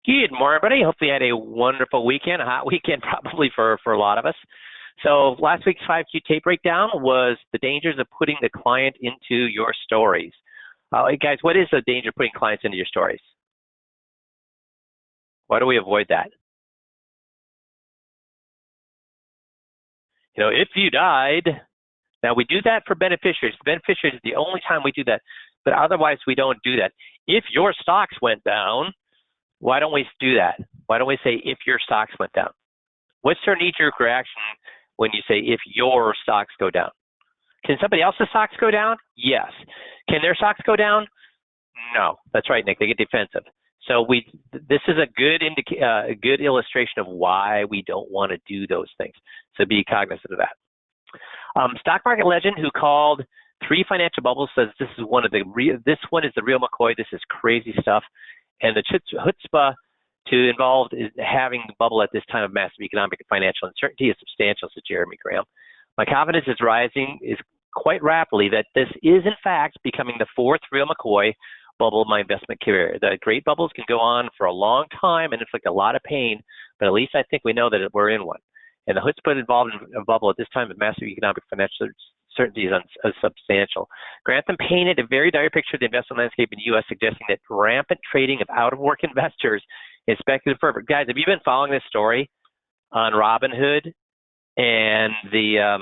Good morning, everybody. Hopefully you had a wonderful weekend, a hot weekend probably for a lot of us. So last week's 5Q tape breakdown was the dangers of putting the client into your stories. Guys, what is the danger of putting clients into your stories? Why do we avoid that? You know, if you died, now we do that for beneficiaries. Beneficiaries is the only time we do that, but otherwise we don't do that. If your stocks went down, why don't we do that? Why don't we say if your stocks went down? What's their knee-jerk reaction when you say if your stocks go down? Can somebody else's stocks go down? Yes. Can their stocks go down? No. That's right, Nick. They get defensive. So this is a good illustration of why we don't want to do those things. So be cognizant of that. Stock market legend who called 3 financial bubbles says this is one is the real McCoy. This is crazy stuff. And the chutzpah to involved is having the bubble at this time of massive economic and financial uncertainty is substantial, said Jeremy Graham. My confidence is rising quite rapidly that this is in fact becoming the 4th real McCoy bubble of my investment career. The great bubbles can go on for a long time and inflict a lot of pain, but at least I think we know that we're in one. And the chutzpah involved in a bubble at this time of massive economic and financial certainty is substantial. Grantham painted a very dire picture of the investment landscape in the U.S., suggesting that rampant trading of out-of-work investors is speculative fervor. Guys, have you been following this story on Robinhood and the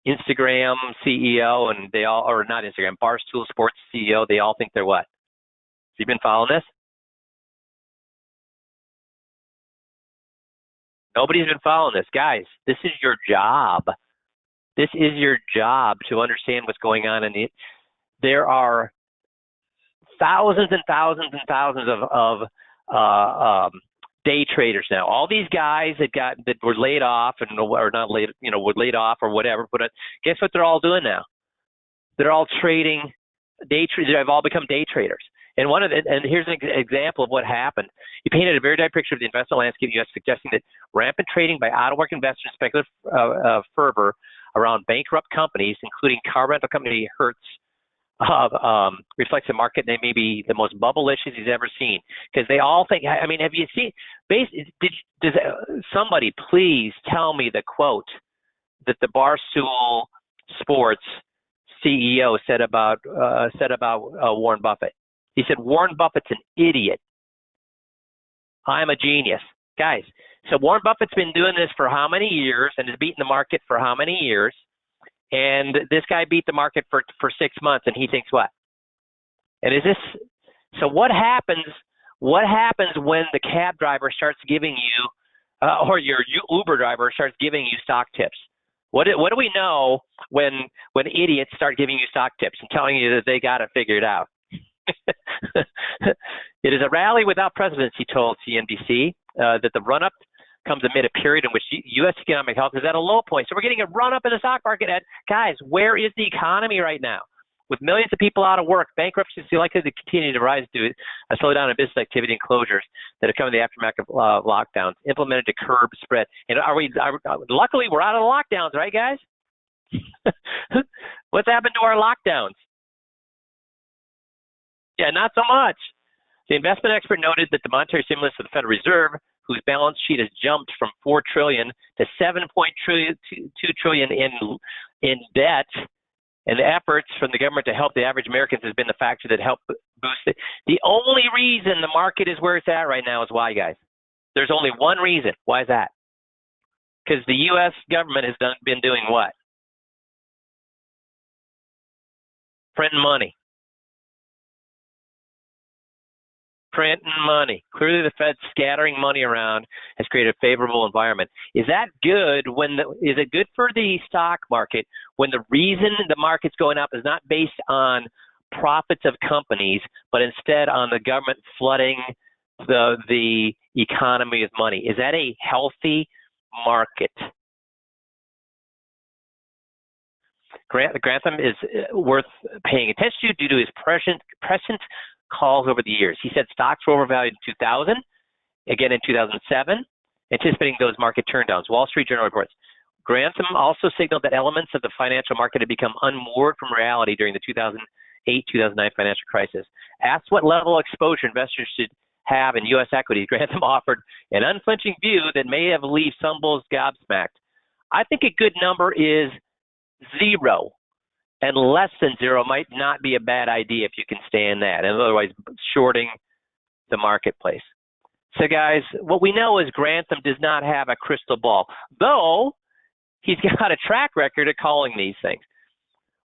Instagram CEO, and they all, or not Instagram, Barstool Sports CEO, they all think they're what? Have you been following this? Nobody's been following this. Guys, this is your job. This is your job to understand what's going on in it. There are thousands and thousands and thousands of day traders now. All these guys that were laid off or not laid, were laid off or whatever. But guess what? They're all doing now. They're all trading day traders. They've all become day traders. And here's an example of what happened. He painted a very dire picture of the investment landscape in the U.S., suggesting that rampant trading by out-of-work investors, speculative fervor around bankrupt companies, including car rental company Hertz, reflects a market that may be the most bubble-licious he's ever seen. Because they all think, I mean, have you seen, does somebody please tell me the quote that the Barstool Sports CEO said about Warren Buffett? He said, Warren Buffett's an idiot. I'm a genius. Guys, so Warren Buffett's been doing this for how many years and has beaten the market for how many years? And this guy beat the market for 6 months, and he thinks what? And so what happens when the cab driver starts giving you, or your Uber driver starts giving you stock tips? What do we know when idiots start giving you stock tips and telling you that they got it figured out? It is a rally without precedent, he told CNBC, that the run-up comes amid a period in which U.S. economic health is at a low point. So we're getting a run-up in the stock market. Guys, where is the economy right now? With millions of people out of work, bankruptcies are likely to continue to rise due to a slowdown in business activity and closures that have come in the aftermath of lockdowns, implemented to curb spread. And luckily, we're out of the lockdowns, right, guys? What's happened to our lockdowns? Yeah, not so much. The investment expert noted that the monetary stimulus of the Federal Reserve, whose balance sheet has jumped from $4 trillion to $7.2 trillion in debt, and the efforts from the government to help the average Americans has been the factor that helped boost it. The only reason the market is where it's at right now is why, guys? There's only one reason. Why is that? Because the U.S. government has been doing what? Printing money. Printing money. Clearly, the Fed scattering money around has created a favorable environment. Is that good? Is it good for the stock market when the reason the market's going up is not based on profits of companies, but instead on the government flooding the economy with money? Is that a healthy market? Grantham is worth paying attention to due to his prescient calls over the years. He said stocks were overvalued in 2000, again in 2007, anticipating those market turndowns. Wall Street Journal reports. Grantham also signaled that elements of the financial market had become unmoored from reality during the 2008-2009 financial crisis. Asked what level of exposure investors should have in U.S. equities, Grantham offered an unflinching view that may have left some bulls gobsmacked. I think a good number is 0, and less than 0 might not be a bad idea if you can stand that, and otherwise shorting the marketplace. So guys, what we know is Grantham does not have a crystal ball, though he's got a track record of calling these things.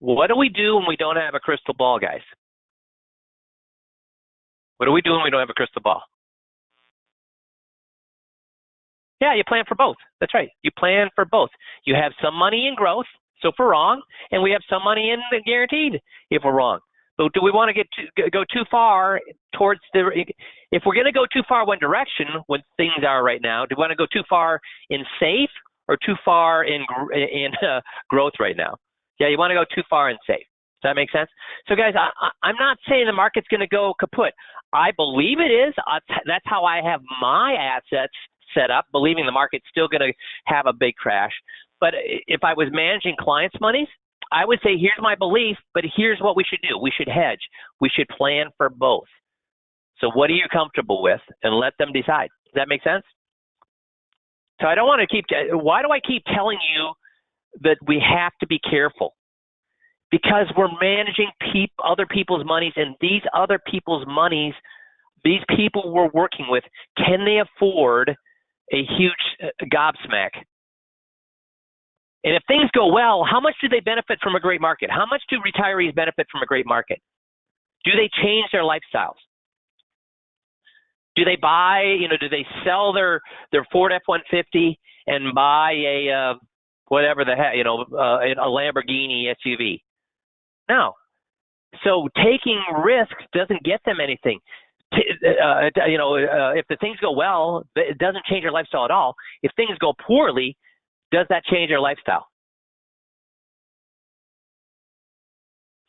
What do we do when we don't have a crystal ball, guys? What do we do when we don't have a crystal ball? Yeah, you plan for both. That's right. You plan for both. You have some money in growth, so if we're wrong, and we have some money in the guaranteed if we're wrong. So do we want to go too far towards the, if we're going to go too far one direction when things are right now, do we want to go too far in safe or too far in growth right now? Yeah, you want to go too far in safe. Does that make sense? So guys, I'm not saying the market's going to go kaput. I believe it is. That's how I have my assets set up, believing the market's still going to have a big crash. But if I was managing clients' monies, I would say, here's my belief, but here's what we should do. We should hedge. We should plan for both. So what are you comfortable with? And let them decide. Does that make sense? So I don't want to keep, why do I keep telling you that we have to be careful? Because we're managing other people's monies, and these other people's monies, these people we're working with, can they afford a huge gobsmack? And if things go well, how much do they benefit from a great market? How much do retirees benefit from a great market? Do they change their lifestyles? Do they buy, do they sell their Ford F-150 and buy a whatever the heck, a Lamborghini SUV? No. So taking risks doesn't get them anything. If the things go well, it doesn't change your lifestyle at all. If things go poorly, does that change your lifestyle?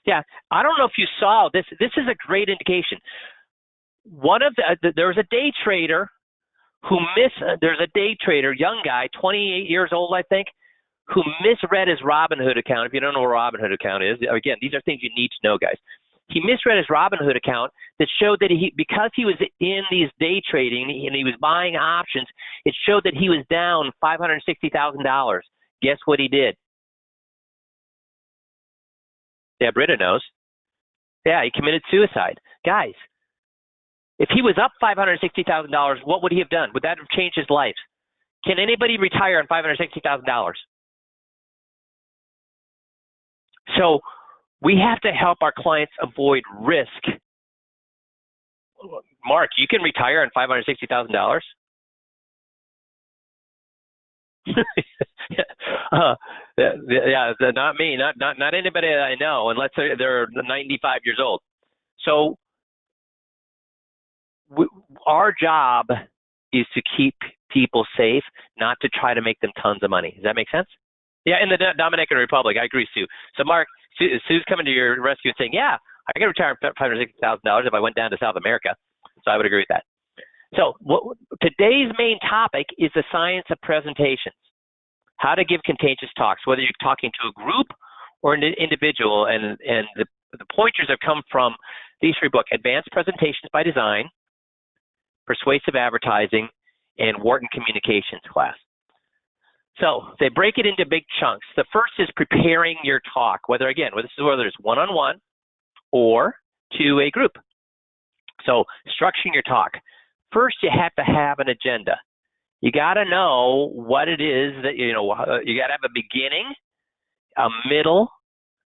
Yeah, I don't know if you saw this. This is a great indication. There was a day trader who there's a day trader, young guy, 28 years old, I think, who misread his Robinhood account. If you don't know what a Robinhood account is, again, these are things you need to know, guys. He misread his Robinhood account that showed that because he was in these day trading and he was buying options, it showed that he was down $560,000. Guess what he did? Yeah, Britta knows. Yeah, he committed suicide. Guys, if he was up $560,000, what would he have done? Would that have changed his life? Can anybody retire on $560,000? So we have to help our clients avoid risk. Mark, you can retire on $560,000? Not me, not anybody that I know, unless they're 95 years old. So our job is to keep people safe, not to try to make them tons of money. Does that make sense? Yeah, in the Dominican Republic, I agree, Sue. So Mark, Sue's coming to your rescue and saying, yeah, I could retire $560,000 if I went down to South America. So I would agree with that. So today's main topic is the science of presentations, how to give contagious talks, whether you're talking to a group or an individual. And the pointers have come from these 3 books: Advanced Presentations by Design, Persuasive Advertising, and Wharton Communications class. So they break it into big chunks. The first is preparing your talk, whether it's one-on-one or to a group. So structuring your talk. First, you have to have an agenda. You got to know what it is that, you got to have a beginning, a middle,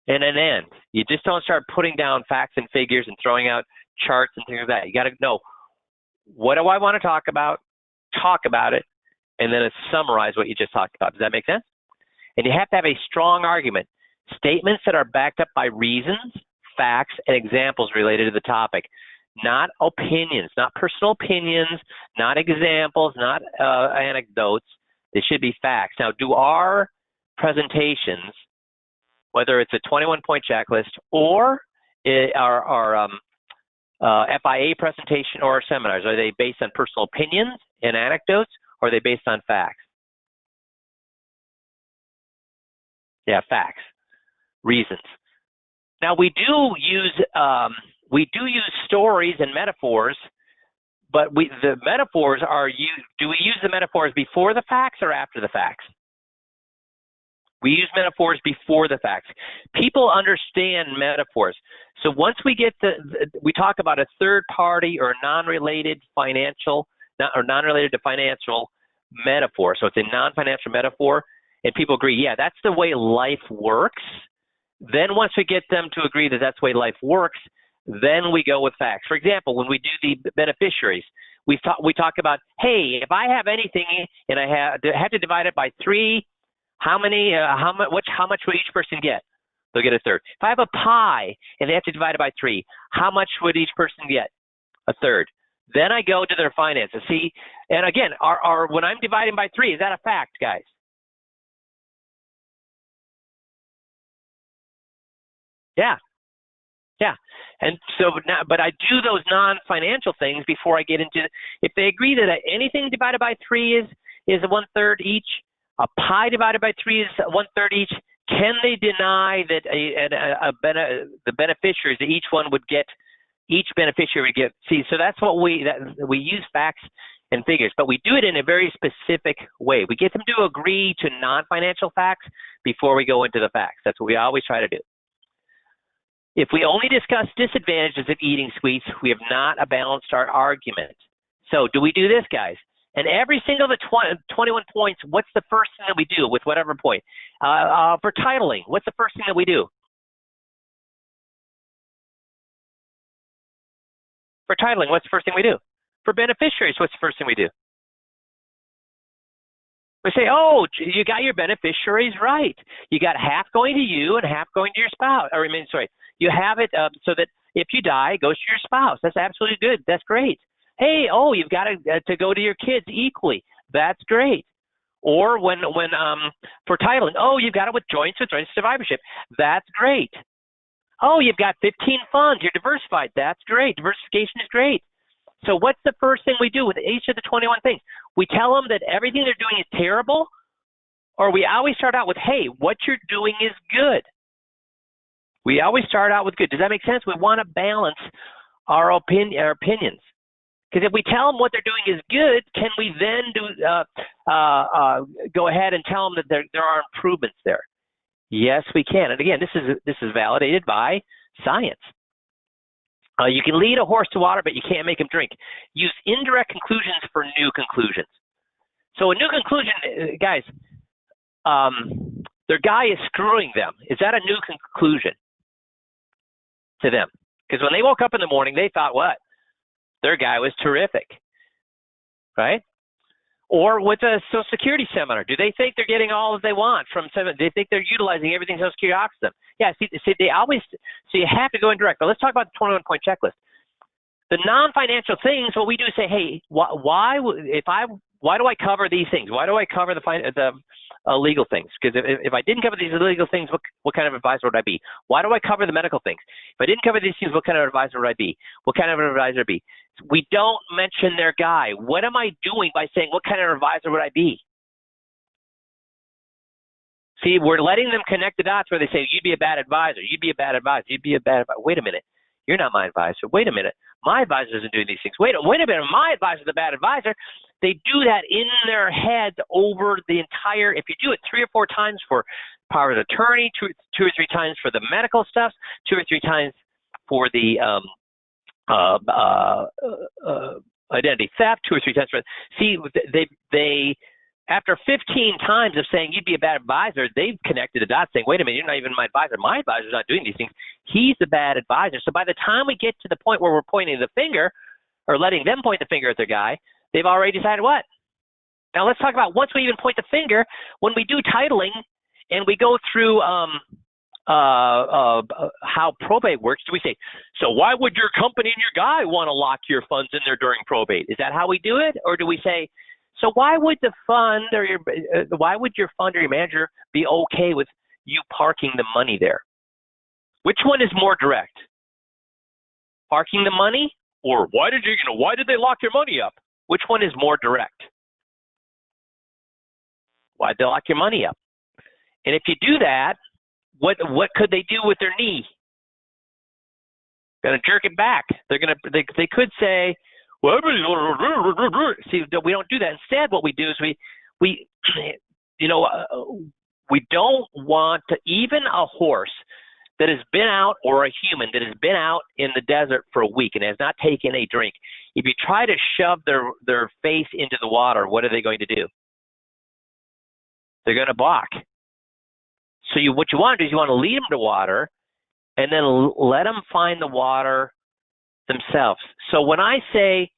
and an end. You just don't start putting down facts and figures and throwing out charts and things like that. You got to know, what do I want to talk about it, and then summarize what you just talked about. Does that make sense? And you have to have a strong argument, statements that are backed up by reasons, facts, and examples related to the topic, not opinions, not personal opinions, not examples, not anecdotes. They should be facts. Now, do our presentations, whether it's a 21-point checklist or our FIA presentation or our seminars, are they based on personal opinions and anecdotes, or are they based on facts? Yeah, facts, reasons. Now we do use stories and metaphors, But the metaphors are do we use the metaphors before the facts or after the facts? We use metaphors before the facts. People understand metaphors. So once we get we talk about a third party or non-related financial, or non-related to financial metaphor. So it's a non-financial metaphor, and people agree, yeah, that's the way life works. Then once we get them to agree that that's the way life works, then we go with facts. For example, when we do the beneficiaries, we talk about, hey, if I have anything and I have to divide it by 3, how much will each person get? They'll get a third. If I have a pie and they have to divide it by 3, how much would each person get? A third. Then I go to their finances. See, and again, when I'm dividing by 3, is that a fact, guys? Yeah. Yeah. And so now, but I do those non-financial things before I get into, if they agree that anything divided by 3 is 1/3 each, a pie divided by 3 is 1/3 each, can they deny that the beneficiaries that each beneficiary would get? See, so that's what we use facts and figures, but we do it in a very specific way. We get them to agree to non-financial facts before we go into the facts. That's what we always try to do. If we only discuss disadvantages of eating sweets, we have not balanced our argument. So do we do this, guys? And every single of the 21 points, what's the first thing that we do with whatever point? For titling, what's the first thing that we do? For titling, what's the first thing we do? For beneficiaries, what's the first thing we do? We say, oh, you got your beneficiaries right. You got half going to you and half going to your spouse. You have it so that if you die, it goes to your spouse. That's absolutely good. That's great. Hey, you've got to go to your kids equally. That's great. Or when for titling, you've got it with joint survivorship. That's great. Oh, you've got 15 funds. You're diversified. That's great. Diversification is great. So what's the first thing we do with each of the 21 things? We tell them that everything they're doing is terrible, or we always start out with, hey, what you're doing is good. We always start out with good. Does that make sense? We want to balance our opinions. Because if we tell them what they're doing is good, can we then go ahead and tell them that there are improvements there? Yes, we can. And again, this is validated by science. You can lead a horse to water, but you can't make him drink. Use indirect conclusions for new conclusions. So a new conclusion, guys, their guy is screwing them. Is that a new conclusion to them? Because when they woke up in the morning, they thought, what? Their guy was terrific, right? Or with a Social Security seminar, do they think they're getting all that they want from seven? They think they're utilizing everything Social Security offers them. Yeah, see, they always. So you have to go indirect. But let's talk about the 21-point checklist. The non-financial things. What we do is say, hey, why do I cover these things? Why do I cover the legal things? Because if I didn't cover these legal things, what kind of advisor would I be? Why do I cover the medical things? If I didn't cover these things, what kind of advisor would I be? What kind of an advisor would I be? We don't mention their guy. What am I doing by saying, what kind of advisor would I be? See, we're letting them connect the dots where they say, you'd be a bad advisor. You'd be a bad advisor. You'd be a bad advisor. Wait a minute. You're not my advisor. Wait a minute. My advisor isn't doing these things. Wait a minute. My advisor's a bad advisor. They do that in their heads over the entire, if you do it 3 or 4 times for power of attorney, two or three times for the medical stuff, 2 or 3 times for the identity theft, 2 or 3 times for, see, they after 15 times of saying you'd be a bad advisor, they've connected the dots saying, wait a minute, you're not even my advisor. My advisor's not doing these things. He's the bad advisor. So by the time we get to the point where we're pointing the finger or letting them point the finger at their guy, they've already decided what? Now let's talk about once we even point the finger, when we do titling and we go through how probate works, do we say, so why would your company and your guy want to lock your funds in there during probate? Is that how we do it? Or do we say, so why would the fund or why would your fund or your manager be okay with you parking the money there? Which one is more direct? Parking the money, or why did they lock your money up? Which one is more direct? Why'd they lock your money up? And if you do that, what could they do with their knee? Gonna jerk it back. They could say, well, see, we don't do that. Instead, what we do is we we don't want to, even a horse that has been out, or a human that has been out in the desert for a week and has not taken a drink, if you try to shove their face into the water, what are they going to do? They're going to balk. So what you want to do is you want to lead them to water and then let them find the water themselves. So when I say,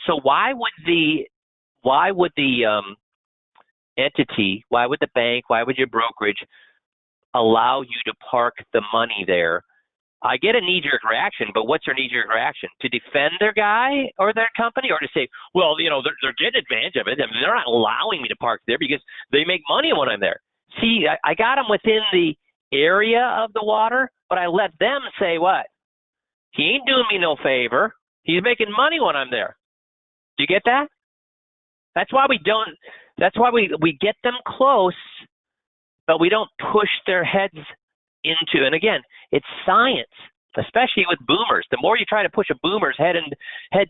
so why would the entity, why would the bank, why would your brokerage allow you to park the money there? I get a knee-jerk reaction, but what's your knee-jerk reaction? To defend their guy or their company, or to say, well, they're getting advantage of it. I mean, they're not allowing me to park there because they make money when I'm there. See, I got them within the area of the water, but I let them say what? He ain't doing me no favor. He's making money when I'm there. Do you get that? That's why we get them close, but we don't push their heads into, and again, it's science, especially with boomers. The more you try to push a boomer's head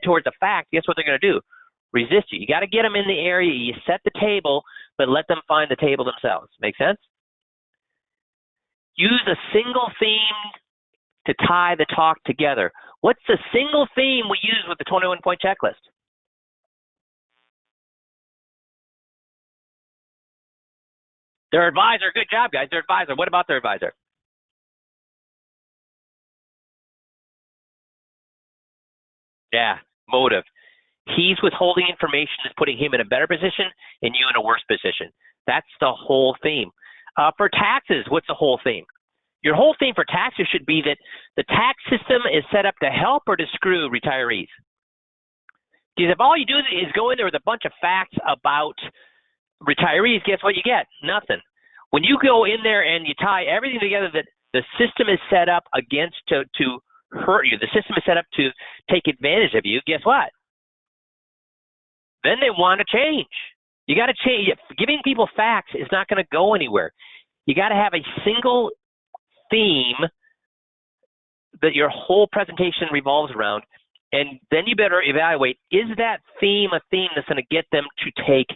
towards a fact, guess what they're going to do? Resist you. You got to get them in the area. You set the table, but let them find the table themselves. Make sense? Use a single theme to tie the talk together. What's the single theme we use with the 21-point checklist? Their advisor. Good job, guys. Their advisor. What about their advisor? Yeah, motive. He's withholding information that's putting him in a better position and you in a worse position. That's the whole theme. For taxes, what's the whole theme? Your whole theme for taxes should be that the tax system is set up to help or to screw retirees. Because if all you do is go in there with a bunch of facts about retirees, guess what you get? Nothing. When you go in there and you tie everything together that the system is set up against to hurt you, the system is set up to take advantage of you, guess what? Then they want to change. You got to change. Giving people facts is not going to go anywhere. You got to have a single theme that your whole presentation revolves around, and then you better evaluate, is that theme a theme that's going to get them to take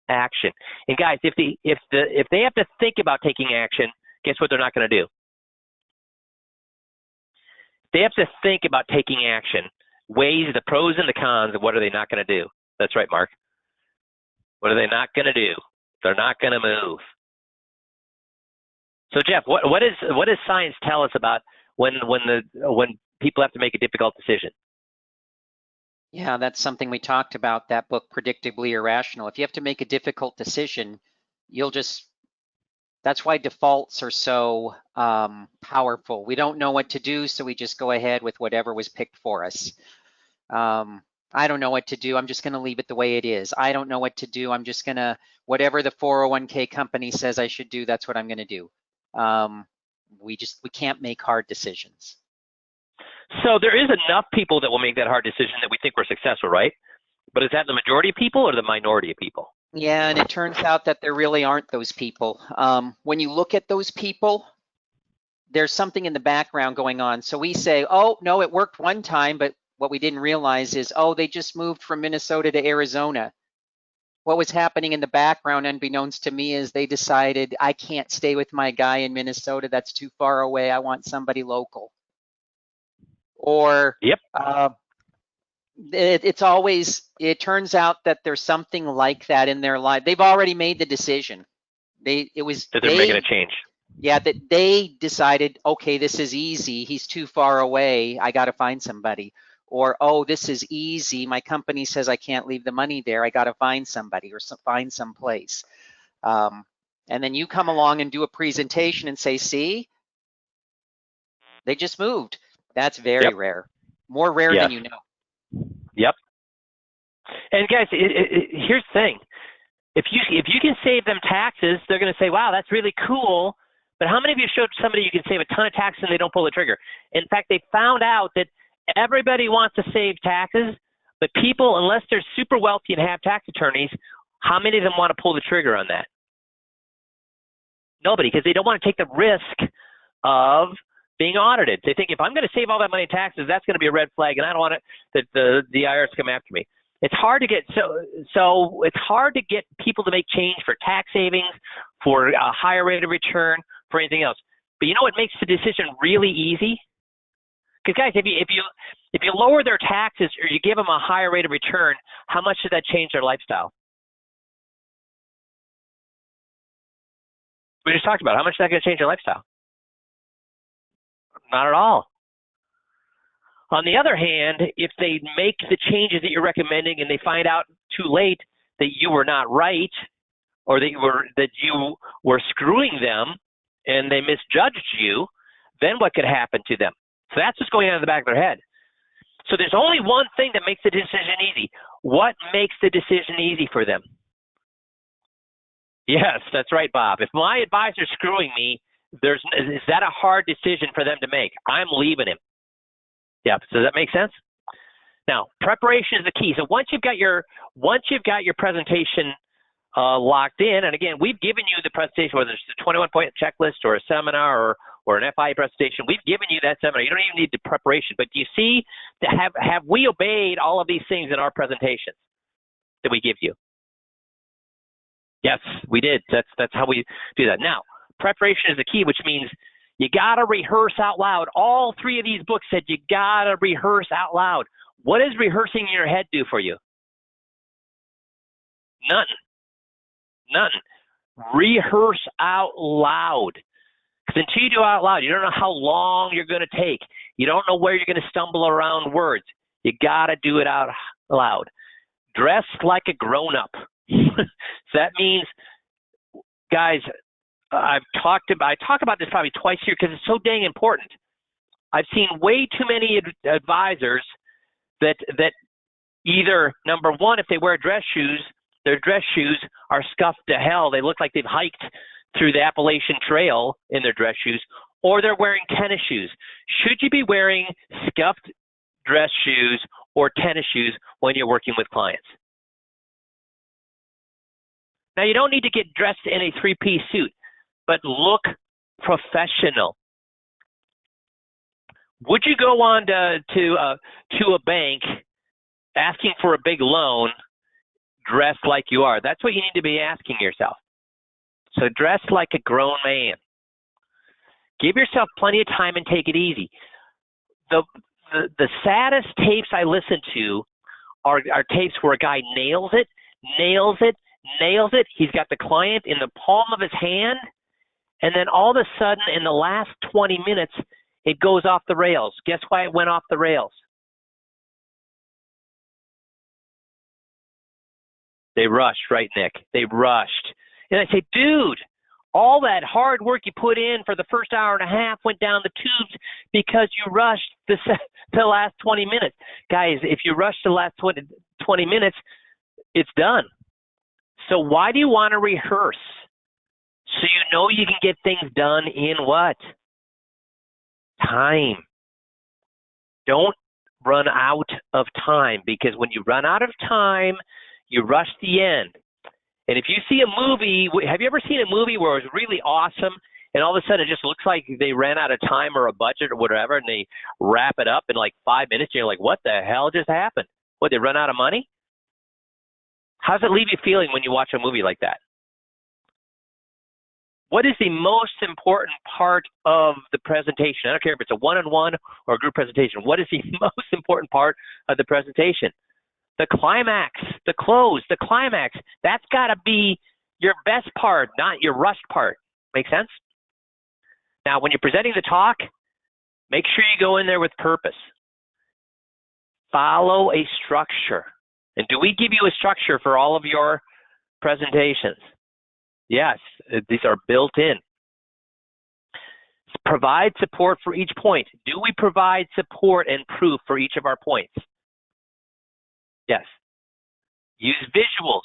action? And guys, if they have to think about taking action, guess what they're not going to do? They have to think about taking action, weigh the pros and the cons of what are they not going to do. That's right, Mark. What are they not going to do? They're not going to move. So Jeff, what does science tell us about when people have to make a difficult decision? Yeah, that's something we talked about, that book, Predictably Irrational. If you have to make a difficult decision, that's why defaults are so powerful. We don't know what to do, so we just go ahead with whatever was picked for us. I don't know what to do. I'm just going to leave it the way it is. I don't know what to do. I'm just going to, whatever the 401k company says I should do, that's what I'm going to do. We can't make hard decisions. So there is enough people that will make that hard decision that we think we're successful, right? But is that the majority of people or the minority of people? Yeah, and it turns out that there really aren't those people. When you look at those people, there's something in the background going on. So we say, oh, no, it worked one time, but what we didn't realize is, oh, they just moved from Minnesota to Arizona. What was happening in the background, unbeknownst to me, is they decided, I can't stay with my guy in Minnesota. That's too far away. I want somebody local. Or yep. It turns out that there's something like that in their life. They've already made the decision. They're making a change. Yeah, that they decided, okay, this is easy. He's too far away. I got to find somebody. Or, oh, this is easy. My company says I can't leave the money there. I got to find somebody or find some place. And then you come along and do a presentation and say, see, they just moved. That's very rare. More rare than you know. Yep. And guys, here's the thing. If you can save them taxes, they're going to say, wow, that's really cool. But how many of you showed somebody you can save a ton of taxes and they don't pull the trigger? In fact, they found out that everybody wants to save taxes, but people, unless they're super wealthy and have tax attorneys, how many of them want to pull the trigger on that? Nobody, because they don't want to take the risk of being audited. They think if I'm going to save all that money in taxes, that's going to be a red flag, and I don't want it that the IRS come after me. It's hard to get so it's hard to get people to make change for tax savings, for a higher rate of return, for anything else. But you know what makes the decision really easy? Because guys, if you lower their taxes or you give them a higher rate of return, how much does that change their lifestyle? We just talked about how much is that going to change their lifestyle? Not at all. On the other hand, if they make the changes that you're recommending and they find out too late that you were not right, or that you were screwing them and they misjudged you, then what could happen to them? So that's what's going on in the back of their head. So there's only one thing that makes the decision easy. What makes the decision easy for them? Yes, that's right, Bob. If my advisor's screwing me, is that a hard decision for them to make? I'm leaving him. Yeah, does that make sense? Now, preparation is the key. So once you've got your presentation locked in, and again, we've given you the presentation, whether it's a 21-point checklist or a seminar or an FI presentation, we've given you that seminar. You don't even need the preparation. But do you see, have we obeyed all of these things in our presentations that we give you? Yes, we did. That's how we do that. Now, preparation is the key, which means you got to rehearse out loud. All three of these books said you got to rehearse out loud. What does rehearsing in your head do for you? None. Rehearse out loud. Because until you do out loud, you don't know how long you're going to take. You don't know where you're going to stumble around words. You got to do it out loud. Dress like a grown-up. So that means, guys, I talk about this probably twice a year because it's so dang important. I've seen way too many advisors that either, number one, if they wear dress shoes, their dress shoes are scuffed to hell. They look like they've hiked through the Appalachian Trail in their dress shoes, or they're wearing tennis shoes. Should you be wearing scuffed dress shoes or tennis shoes when you're working with clients? Now, you don't need to get dressed in a three-piece suit, but look professional. Would you go on to a bank asking for a big loan dressed like you are? That's what you need to be asking yourself. So dress like a grown man. Give yourself plenty of time and take it easy. The saddest tapes I listen to are tapes where a guy nails it. He's got the client in the palm of his hand, and then all of a sudden in the last 20 minutes, it goes off the rails. Guess why it went off the rails? They rushed, right, Nick? They rushed. And I say, dude, all that hard work you put in for the first hour and a half went down the tubes because you rushed the last 20 minutes. Guys, if you rush the last 20 minutes, it's done. So why do you want to rehearse? So you know you can get things done in what? Time. Don't run out of time, because when you run out of time, you rush the end. And if you see a movie, have you ever seen a movie where it was really awesome and all of a sudden it just looks like they ran out of time or a budget or whatever, and they wrap it up in like 5 minutes, and you're like, what the hell just happened? What, they run out of money? How does it leave you feeling when you watch a movie like that? What is the most important part of the presentation? I don't care if it's a one-on-one or a group presentation. What is the most important part of the presentation? The climax, the close, the climax. That's got to be your best part, not your rushed part. Make sense? Now, when you're presenting the talk, make sure you go in there with purpose. Follow a structure. And do we give you a structure for all of your presentations? Yes, these are built in. Provide support for each point. Do we provide support and proof for each of our points? Yes. Use visuals.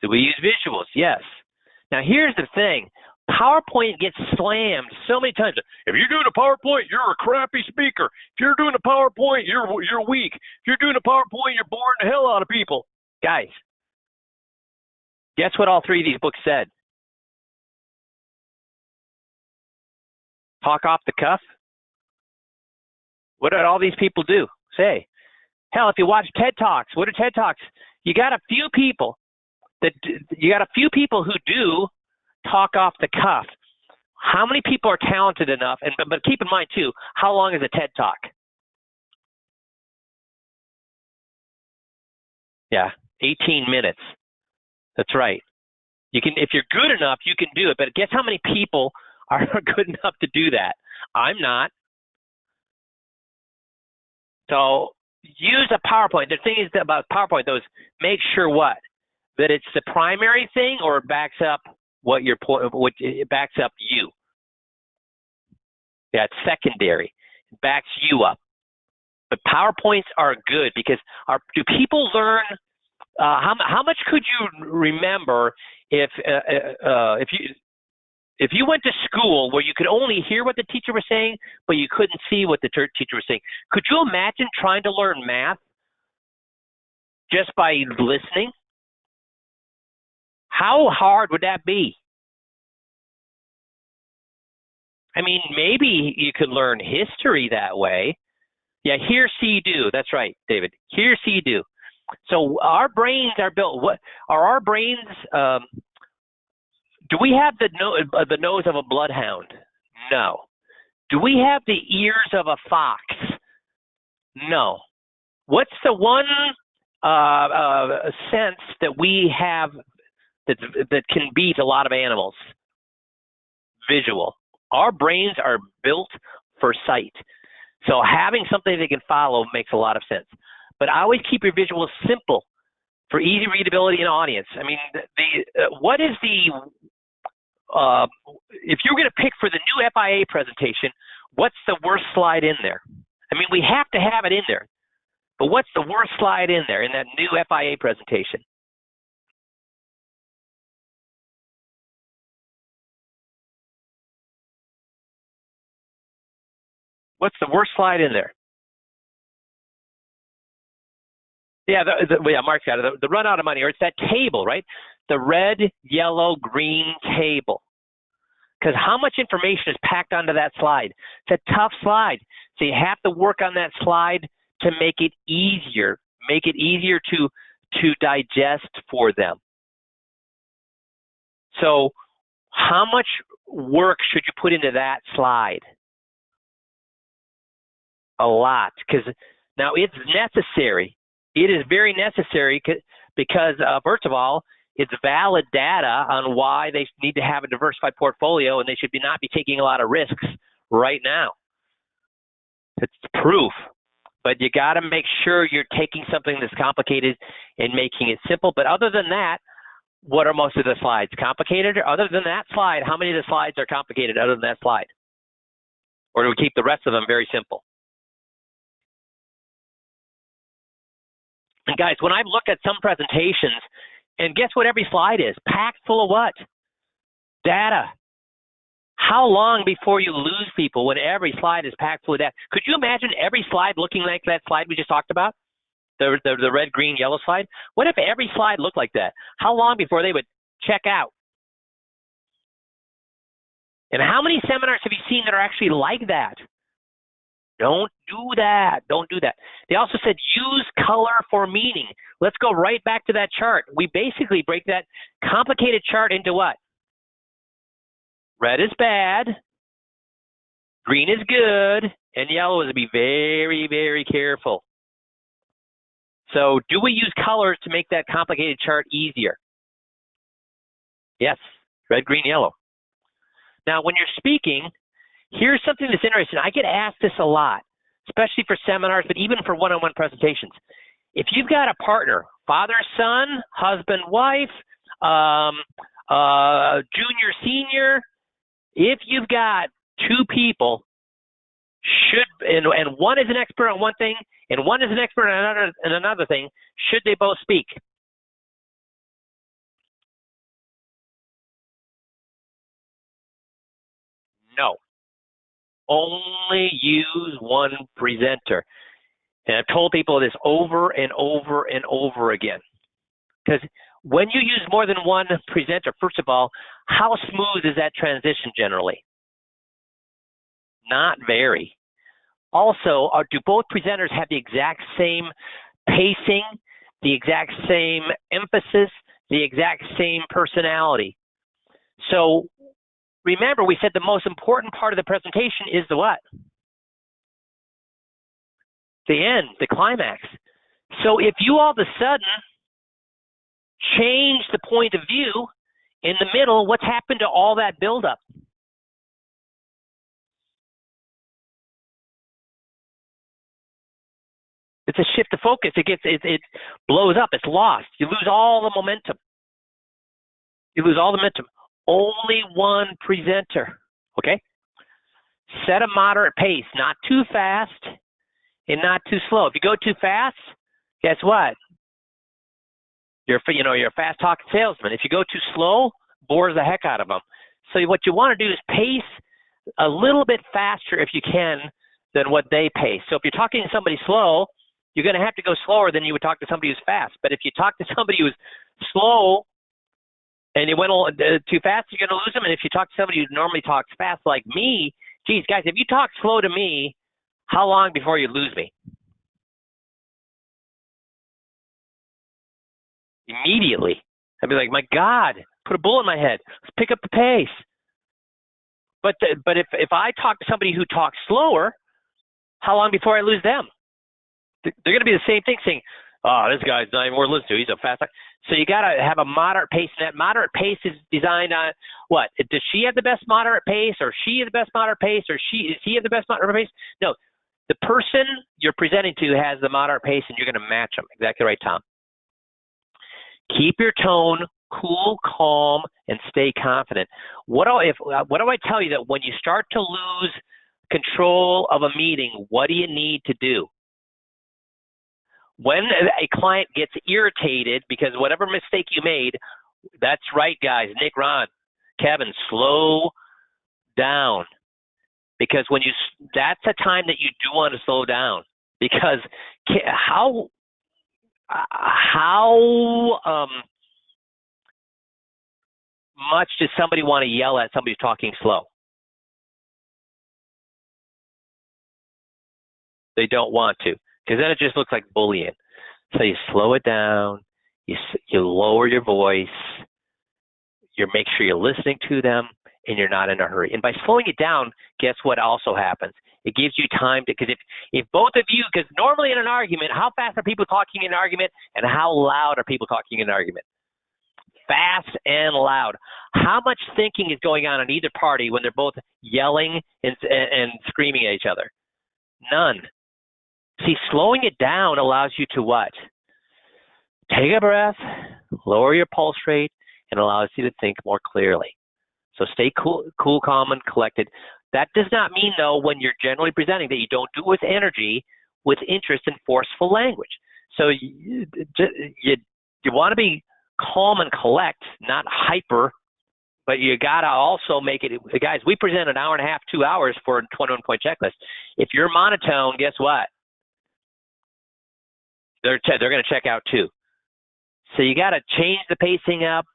Do we use visuals? Yes. Now here's the thing. PowerPoint gets slammed so many times. If you're doing a PowerPoint, you're a crappy speaker. If you're doing a PowerPoint, you're weak. If you're doing a PowerPoint, you're boring the hell out of people. Guys, guess what all three of these books said? Talk off the cuff? What did all these people do? Say. Hell, if you watch TED Talks, what are TED Talks? You got a few people who do talk off the cuff. How many people are talented enough? But keep in mind too, how long is a TED Talk? Yeah, 18 minutes. That's right. You can, if you're good enough, you can do it. But guess how many people are good enough to do that? I'm not. So use a PowerPoint. The thing is about PowerPoint, though, is make sure what? That it's the primary thing, or it backs up what your point, what it backs up you. Yeah, it's secondary. It backs you up. But PowerPoints are good because do people learn? How much could you remember if you went to school where you could only hear what the teacher was saying, but you couldn't see what the teacher was saying? Could you imagine trying to learn math just by listening? How hard would that be? I mean, maybe you could learn history that way. Yeah, hear, see, do. That's right, David. Hear, see, do. So our brains are built. What are our brains? Do we have the nose of a bloodhound? No. Do we have the ears of a fox? No. What's the one sense that we have that can beat a lot of animals? Visual. Our brains are built for sight. So having something they can follow makes a lot of sense. But always keep your visuals simple for easy readability and audience. I mean, what is the if you're going to pick for the new FIA presentation, what's the worst slide in there? I mean, we have to have it in there. But what's the worst slide in there in that new FIA presentation? What's the worst slide in there? Yeah, Mark's got it. The run out of money, or it's that table, right? The red, yellow, green table. Because how much information is packed onto that slide? It's a tough slide. So you have to work on that slide to make it easier to digest for them. So how much work should you put into that slide? A lot, because now it's necessary. It is very necessary because, first of all, it's valid data on why they need to have a diversified portfolio and they should not be taking a lot of risks right now. It's proof. But you got to make sure you're taking something that's complicated and making it simple. But other than that, what are most of the slides? Complicated? Other than that slide, how many of the slides are complicated other than that slide? Or do we keep the rest of them very simple? And guys, when I've looked at some presentations, and guess what every slide is? Packed full of what? Data. How long before you lose people when every slide is packed full of data? Could you imagine every slide looking like that slide we just talked about? The red, green, yellow slide? What if every slide looked like that? How long before they would check out? And how many seminars have you seen that are actually like that? Don't do that. Don't do that. They also said use color for meaning. Let's go right back to that chart. We basically break that complicated chart into what? Red is bad, green is good, and yellow is to be very, very careful. So do we use colors to make that complicated chart easier? Yes, red, green, yellow. Now, when you're speaking, here's something that's interesting. I get asked this a lot, especially for seminars, but even for one-on-one presentations. If you've got a partner, father, son, husband, wife, junior, senior, if you've got two people, and one is an expert on one thing and one is an expert on another thing, should they both speak? No. Only use one presenter. And I've told people this over and over and over again. Because when you use more than one presenter, first of all, how smooth is that transition generally? Not very. Also, do both presenters have the exact same pacing, the exact same emphasis, the exact same personality? So remember, we said the most important part of the presentation is the what? The end, the climax. So if you all of a sudden change the point of view in the middle, what's happened to all that buildup? It's a shift of focus. It blows up. It's lost. You lose all the momentum. You lose all the momentum. Only one presenter. Okay? Set a moderate pace, not too fast and not too slow. If you go too fast, guess what? You're a fast talking salesman. If you go too slow, bores the heck out of them. So what you want to do is pace a little bit faster if you can than what they pace. So if you're talking to somebody slow, you're going to have to go slower than you would talk to somebody who's fast. But if you talk to somebody who's slow and you went too fast, you're going to lose them. And if you talk to somebody who normally talks fast like me, geez, guys, if you talk slow to me, how long before you lose me? Immediately. I'd be like, my God, put a bullet in my head. Let's pick up the pace. But if I talk to somebody who talks slower, how long before I lose them? They're going to be the same thing, saying, oh, this guy's not even worth listening to. He's a fast guy. So you got to have a moderate pace. And that moderate pace is designed on what? Does she have the best moderate pace, or she has the best moderate pace, or does he have the best moderate pace? No, the person you're presenting to has the moderate pace, and you're going to match them. Exactly right, Tom. Keep your tone cool, calm, and stay confident. What do I tell you that when you start to lose control of a meeting, what do you need to do? When a client gets irritated because whatever mistake you made, that's right, guys. Nick, Ron, Kevin, slow down. Because that's a time that you do want to slow down. Because how much does somebody want to yell at somebody who's talking slow? They don't want to, because then it just looks like bullying. So you slow it down, you lower your voice, you make sure you're listening to them, and you're not in a hurry. And by slowing it down, guess what also happens? It gives you time to, because if both of you, because normally in an argument, how fast are people talking in an argument, and how loud are people talking in an argument? Fast and loud. How much thinking is going on either party when they're both yelling and screaming at each other? None. See, slowing it down allows you to what? Take a breath, lower your pulse rate, and allows you to think more clearly. So stay cool, calm, and collected. That does not mean, though, when you're generally presenting, that you don't do it with energy, with interest, and forceful language. So you want to be calm and collect, not hyper, but you got to also make it. Guys, we present an hour and a half, 2 hours for a 21-point checklist. If you're monotone, guess what? They're going to check out too. So you got to change the pacing up.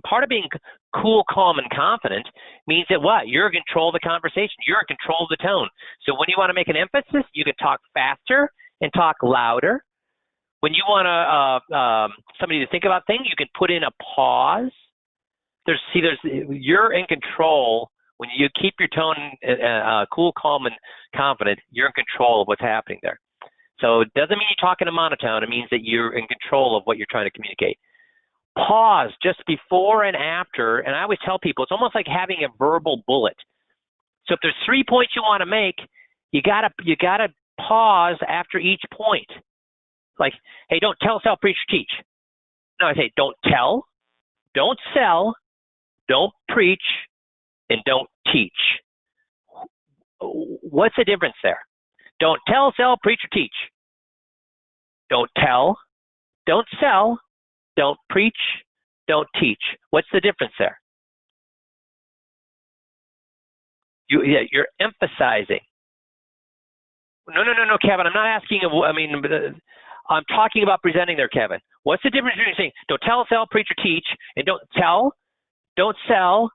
Part of being cool, calm, and confident means that what? You're in control of the conversation. You're in control of the tone. So when you want to make an emphasis, you can talk faster and talk louder. When you want somebody to think about things, you can put in a pause. You're in control. When you keep your tone cool, calm, and confident, you're in control of what's happening there. So it doesn't mean you're talking in monotone. It means that you're in control of what you're trying to communicate. Pause just before and after, and I always tell people it's almost like having a verbal bullet. So if there's 3 points you want to make, you gotta pause after each point. Like, hey, don't tell, sell, preach, or teach. No, I say don't tell, don't sell, don't preach, and don't teach. What's the difference there? Don't tell, sell, preach, or teach. Don't tell, don't sell, don't preach, don't teach. What's the difference there? You're emphasizing. No, Kevin, I'm not asking. I'm talking about presenting there, Kevin. What's the difference between saying don't tell, sell, preach, or teach, and don't tell, don't sell,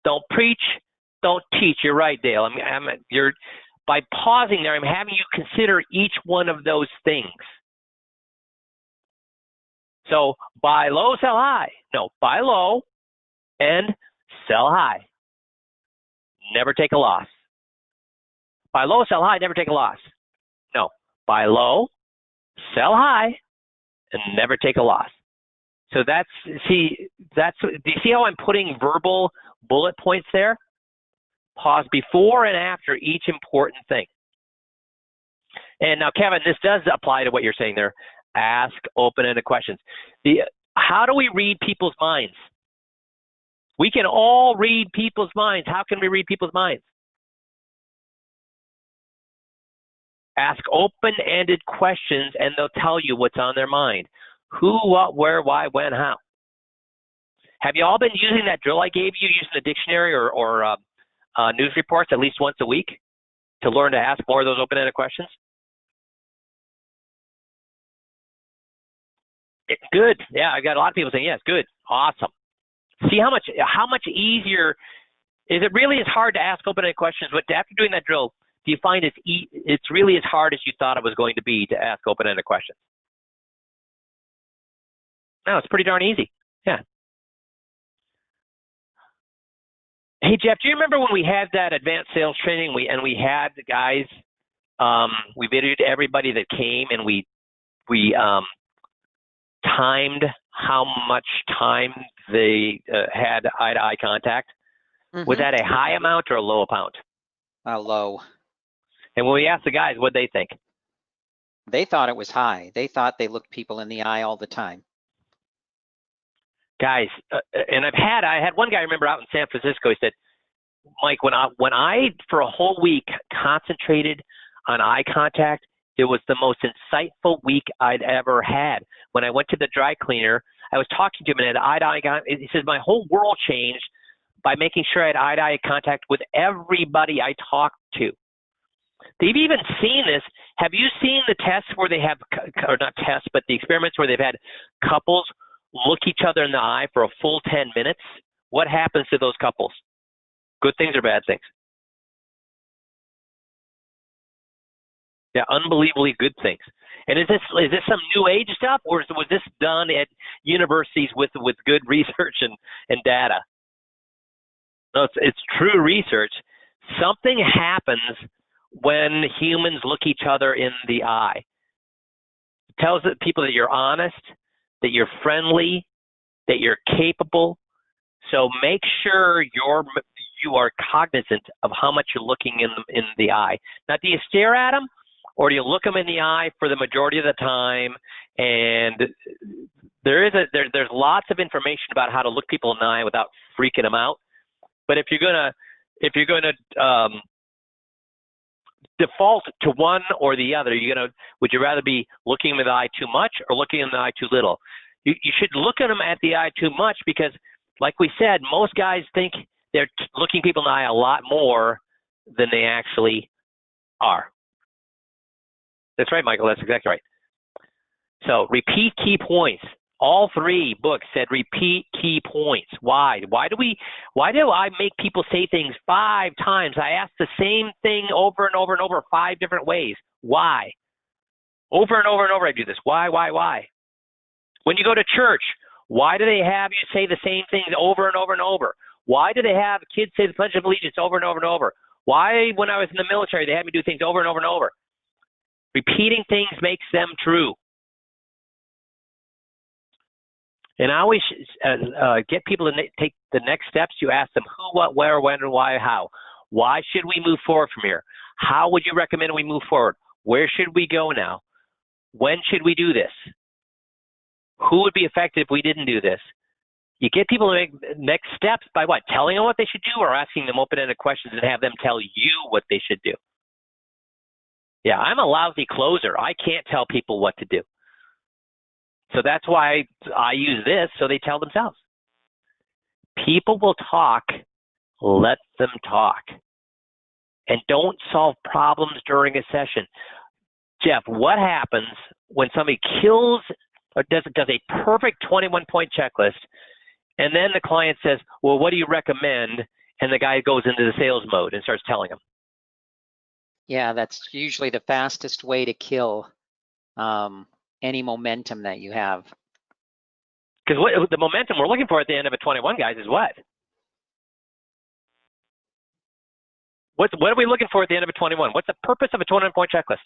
don't preach, don't teach. You're right, Dale. By pausing there, I'm having you consider each one of those things. So buy low, sell high. No, buy low and sell high. Never take a loss. Buy low, sell high, never take a loss. No, buy low, sell high, and never take a loss. So do you see how I'm putting verbal bullet points there? Pause before and after each important thing. And now, Kevin, this does apply to what you're saying there. Ask open-ended questions. How do we read people's minds? We can all read people's minds. How can we read people's minds? Ask open-ended questions, and they'll tell you what's on their mind. Who, what, where, why, when, how. Have you all been using that drill I gave you, using the dictionary or news reports at least once a week to learn to ask more of those open-ended questions? Good. Yeah, I've got a lot of people saying yes. Good. Awesome. See how much easier is it? Really is hard to ask open-ended questions, but after doing that drill, do you find it's really as hard as you thought it was going to be to ask open-ended questions? No, it's pretty darn easy. Yeah. Hey, Jeff, do you remember when we had that advanced sales training? We had the guys. We videoed everybody that came, and we timed how much time they had eye-to-eye contact. Mm-hmm. Was that a high amount or a low amount? Low. And when we asked the guys, what they think? They thought it was high. They thought they looked people in the eye all the time. Guys, and I had one guy, remember, out in San Francisco. He said, Mike, when I for a whole week concentrated on eye contact, it was the most insightful week I'd ever had. When I went to the dry cleaner, I was talking to him and had eye-to-eye contact. He says, my whole world changed by making sure I had eye-to-eye contact with everybody I talked to. They've even seen this. Have you seen the tests where they have, or not tests, but the experiments where they've had couples look each other in the eye for a full 10 minutes? What happens to those couples? Good things or bad things? Yeah, unbelievably good things. And is this some new age stuff, or was this done at universities with good research and data? No, it's true research. Something happens when humans look each other in the eye. It tells people that you're honest, that you're friendly, that you're capable. So make sure you are cognizant of how much you're looking in the eye. Now, do you stare at them, or do you look them in the eye for the majority of the time? And there's lots of information about how to look people in the eye without freaking them out. But if you're gonna default to one or the other, would you rather be looking in the eye too much or looking in the eye too little? You should look at them at the eye too much because, like we said, most guys think they're looking people in the eye a lot more than they actually are. That's right, Michael. That's exactly right. So repeat key points. All three books said repeat key points. Why? Why do I make people say things 5 times? I ask the same thing over and over and over 5 different ways. Why? Over and over and over I do this. Why? When you go to church, why do they have you say the same things over and over and over? Why do they have kids say the Pledge of Allegiance over and over and over? Why, when I was in the military, they had me do things over and over and over? Repeating things makes them true. And I always get people to take the next steps. You ask them who, what, where, when, and why, how. Why should we move forward from here? How would you recommend we move forward? Where should we go now? When should we do this? Who would be affected if we didn't do this? You get people to make next steps by what? Telling them what they should do, or asking them open-ended questions and have them tell you what they should do? Yeah, I'm a lousy closer. I can't tell people what to do. So that's why I use this, so they tell themselves. People will talk. Let them talk. And don't solve problems during a session. Jeff, what happens when somebody kills or does a perfect 21-point checklist, and then the client says, well, what do you recommend? and the guy goes into the sales mode and starts telling them. Yeah, that's usually the fastest way to kill any momentum that you have. Because the momentum we're looking for at the end of a 21, guys, is what? What are we looking for at the end of a 21? What's the purpose of a 21-point checklist?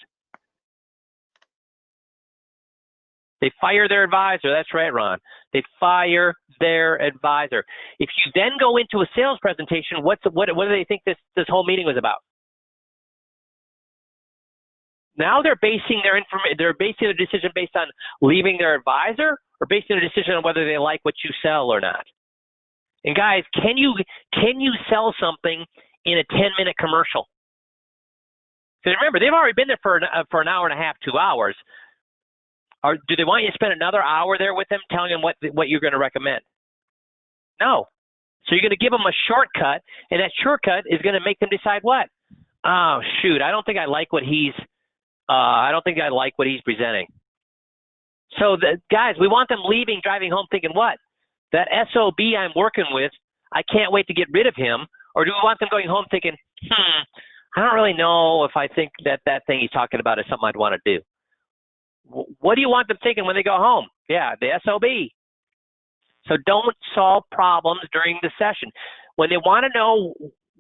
They fire their advisor. That's right, Ron. They fire their advisor. If you then go into a sales presentation, what do they think this whole meeting was about? Now they're basing their decision based on leaving their advisor, or basing their decision on whether they like what you sell or not. And guys, can you sell something in a 10-minute commercial? Because remember, they've already been there for an hour and a half, 2 hours. Or do they want you to spend another hour there with them, telling them what you're going to recommend? No. So you're going to give them a shortcut, and that shortcut is going to make them decide what? Oh shoot, I don't think I like what he's presenting. So guys, we want them leaving, driving home, thinking what? That SOB I'm working with, I can't wait to get rid of him. Or do we want them going home thinking, I don't really know if I think that thing he's talking about is something I'd want to do. What do you want them thinking when they go home? Yeah, the SOB. So don't solve problems during the session. When they want to know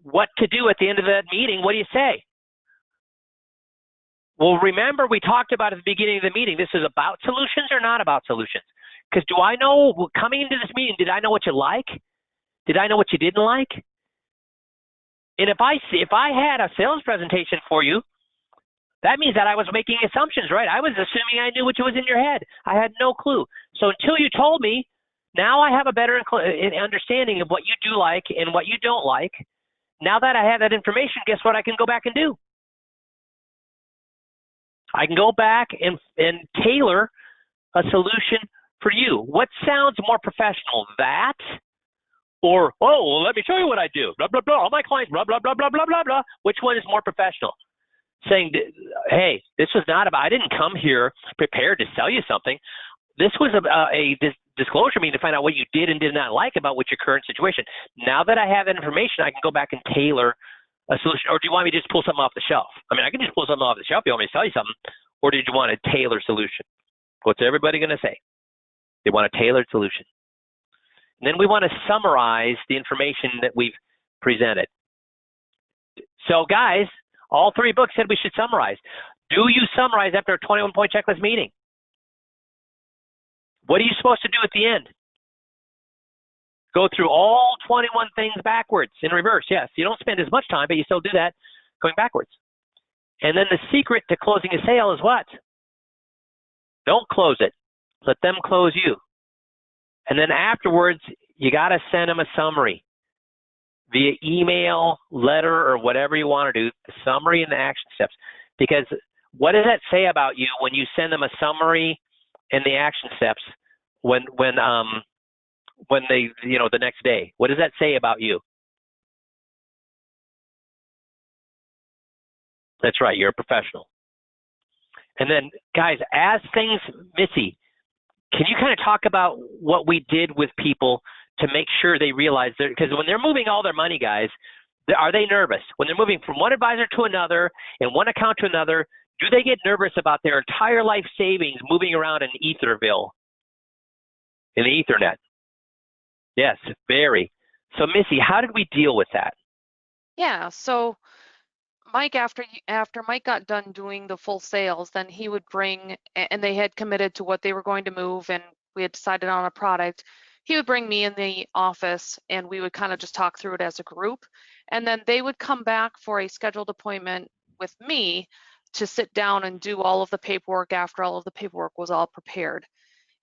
what to do at the end of that meeting, what do you say? Well, remember we talked about at the beginning of the meeting, this is about solutions or not about solutions? Because do I know, coming into this meeting, did I know what you like? Did I know what you didn't like? And if I had a sales presentation for you, that means that I was making assumptions, right? I was assuming I knew what was in your head. I had no clue. So until you told me, now I have a better understanding of what you do like and what you don't like. Now that I have that information, guess what I can go back and do? I can go back and tailor a solution for you. What sounds more professional, that? Or, oh, well, let me show you what I do. Blah, blah, blah. All my clients, blah, blah, blah, blah, blah, blah, blah. Which one is more professional? Saying, hey, this was not about, I didn't come here prepared to sell you something. This was a disclosure meeting to find out what you did and did not like about what your current situation. Now that I have that information, I can go back and tailor a solution. Or do you want me to just pull something off the shelf? I mean, I can just pull something off the shelf. You want me to tell you something? Or did you want a tailored solution? What's everybody going to say? They want a tailored solution. And then we want to summarize the information that we've presented. So guys, all three books said we should summarize. Do you summarize after a 21-point checklist meeting? What are you supposed to do at the end? Go through all 21 things backwards in reverse. Yes, you don't spend as much time, but you still do that going backwards. And then the secret to closing a sale is what? Don't close it. Let them close you. And then afterwards, you got to send them a summary via email, letter, or whatever you want to do, the summary and the action steps. Because what does that say about you when you send them a summary and the action steps when they, the next day? What does that say about you? That's right, you're a professional. And then, guys, as things, Missy, can you kind of talk about what we did with people to make sure they realize that, because when they're moving all their money, guys, are they nervous? When they're moving from one advisor to another and one account to another, do they get nervous about their entire life savings moving around in Etherville, in the Ethernet? Yes, very. So Missy, how did we deal with that? Yeah, so Mike, after Mike got done doing the full sales, then he would bring, and they had committed to what they were going to move, and we had decided on a product. He would bring me in the office, and we would kind of just talk through it as a group. And then they would come back for a scheduled appointment with me to sit down and do all of the paperwork after all of the paperwork was all prepared.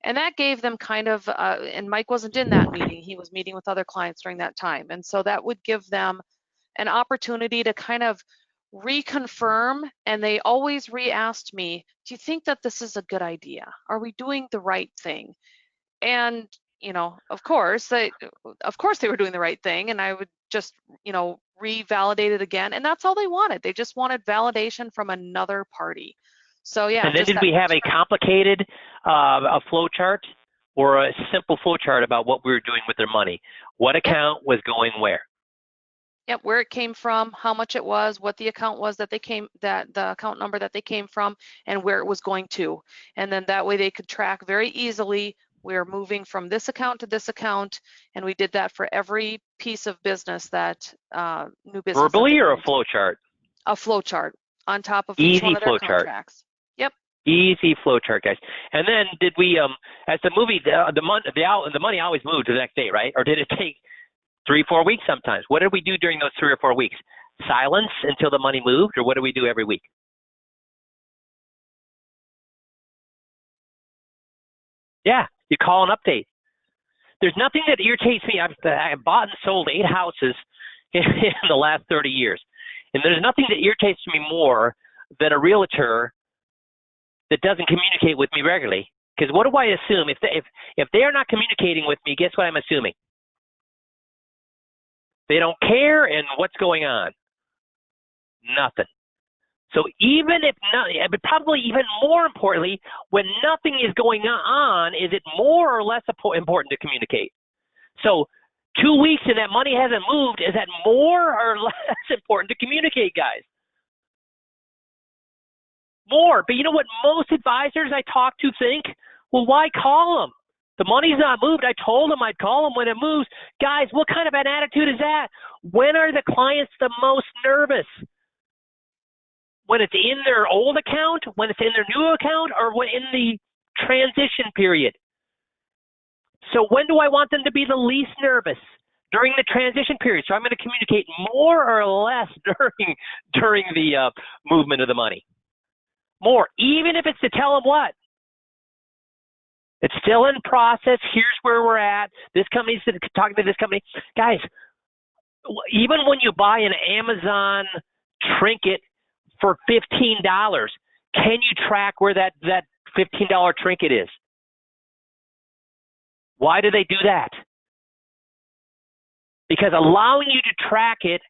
And that gave them kind of, and Mike wasn't in that meeting, he was meeting with other clients during that time. And so that would give them an opportunity to kind of reconfirm, and they always re-asked me, do you think that this is a good idea? Are we doing the right thing? And, of course they were doing the right thing, and I would just, revalidate it again. And that's all they wanted. They just wanted validation from another party. So yeah. And then did we have a complicated a flow chart or a simple flow chart about what we were doing with their money? What account was going where? Yep, where it came from, how much it was, what the account was that the account number that they came from, and where it was going to. And then that way they could track very easily, we're moving from this account to this account, and we did that for every piece of business that new business. Verbally or a flow chart? A flow chart on top of each one of their contracts. Yep. Easy flow chart, guys. And then did we, as the movie, the money always moved to the next day, right? Or did it take 3-4 weeks sometimes? What did we do during those 3 or 4 weeks? Silence until the money moved, or what do we do every week? Yeah, you call an update. There's nothing that irritates me. I've bought and sold 8 houses in the last 30 years. And there's nothing that irritates me more than a realtor that doesn't communicate with me regularly. Because what do I assume? If they are not communicating with me, guess what I'm assuming? They don't care, and what's going on? Nothing. So even if not, but probably even more importantly, when nothing is going on, is it more or less important to communicate? So 2 weeks and that money hasn't moved, is that more or less important to communicate, guys? More. But you know what most advisors I talk to think? Well, why call them? The money's not moved. I told them I'd call them when it moves. Guys, what kind of an attitude is that? When are the clients the most nervous? When it's in their old account, when it's in their new account, or when in the transition period? So when do I want them to be the least nervous? During the transition period. So I'm going to communicate more or less during the movement of the money. More, even if it's to tell them what? It's still in process. Here's where we're at. This company's talking to this company. Guys, even when you buy an Amazon trinket for $15, can you track where that $15 trinket is? Why do they do that? Because allowing you to track it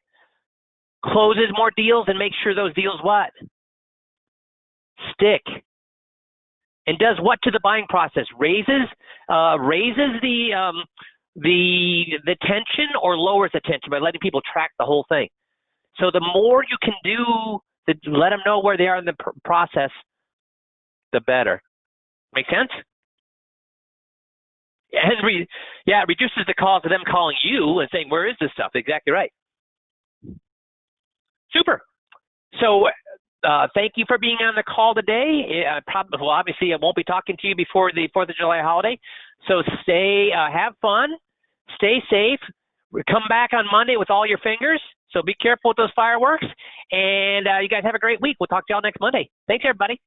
closes more deals and makes sure those deals what? Stick. And does what to the buying process? Raises the tension or lowers the tension by letting people track the whole thing. So the more you can do to let them know where they are in the process, the better. Make sense? And it reduces the call to them calling you and saying, where is this stuff? Exactly right. Super. So thank you for being on the call today. Obviously, I won't be talking to you before the 4th of July holiday. So have fun, stay safe. Come back on Monday with all your fingers. So be careful with those fireworks. And you guys have a great week. We'll talk to y'all next Monday. Thanks, everybody.